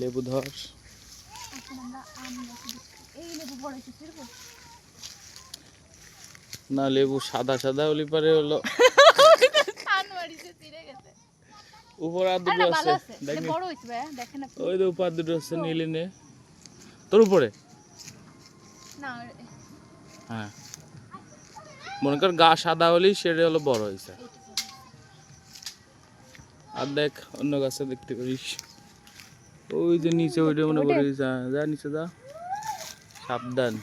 লেবু ধর। না লেবু সাদা সাদা হলি পারে হলো উপর আর দুটো আছে ওই তো উপর দুটো আছে নিলে নে তোর উপরে হ্যাঁ মনে কর গা সাদা হলি সেটা হলো বড় হয়েছে আর দেখ অন্য গাছে দেখতে পারিস ওই যে নিচে ওইটা মনে বড় হয়েছে যা নিচে যা সাবধান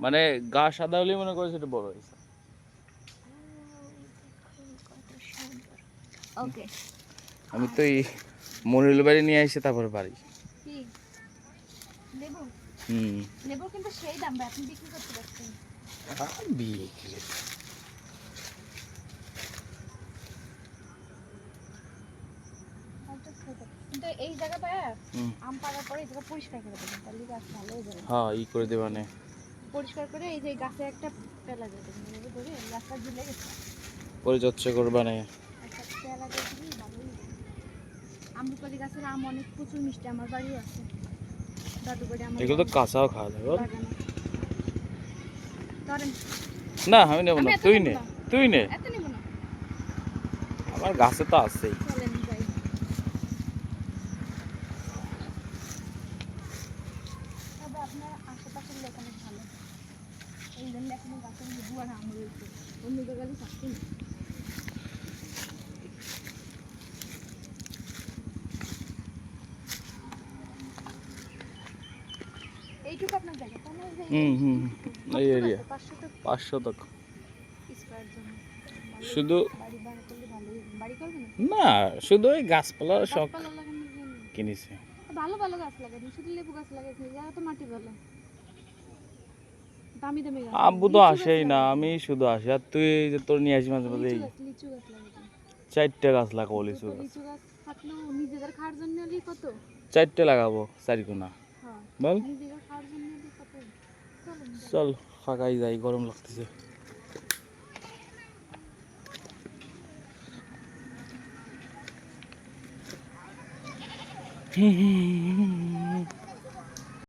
মানে গা সাদা হলে মনে করে সেটা বড় হয়েছে আমি তো এই মনিরুল বাড়ি নিয়ে আসি তারপরে বাড়ি লেবু কিন্তু সেই দাম আপনি বিক্রি করতে পারছেন কিন্তু এই জায়গাটা আম পাড়ার পরে এই জায়গা পরিষ্কার করে দেবেন তাহলে গাছ ভালো হয়ে যাবে হ্যাঁ ই করে দেবে মানে পরিষ্কার করে এই যে গাছে একটা পেলা যাবে লেবু ধরে গাছটা ঝুলে গেছে পরিচর্যা করবে না একটা পেলা দিয়ে দিলে ভালো হবে আমরুপালি গাছের আম অনেক প্রচুর মিষ্টি আমার বাড়িও আছে দাদু বাড়ি আমার এগুলো তো কাঁচাও খাওয়া যাবে ধরেন না আমি নেব না তুই নে এত নেব না আমার গাছে তো আছেই চলেন যাই তবে আপনার আশেপাশের লোক অনেক ভালো এই জন্য এখনো গাছের লেবু আর আম রয়েছে অন্য জায়গায় থাকতে না এইটুকু আপনার জায়গা তাহলে এই এরিয়া 500 টাকা শুধু বাড়ি করবেন না শুধু ওই গাছপালা শখ কিনেছে ভালো ভালো গাছ লাগাবেন শুধু লেবু গাছ লাগাইছেন জায়গা তো মাটি ভালো দামি দামি গাছ আব্বু তো আসেই না আমি শুধু আসি আর তুই যে তোর নিয়ে আসি মাঝে মাঝে লিচু গাছ লাগাবেন 4টে গাছ লাগাবো লিচু গাছ থাকলেও নিজেদের খাওয়ার জন্য হলেই কত 4টে লাগাবো 4 কোনা বল নিজেদের খাওয়ার জন্য হলেই কত চল ফাঁকাই যাই গরম লাগতেছে হুম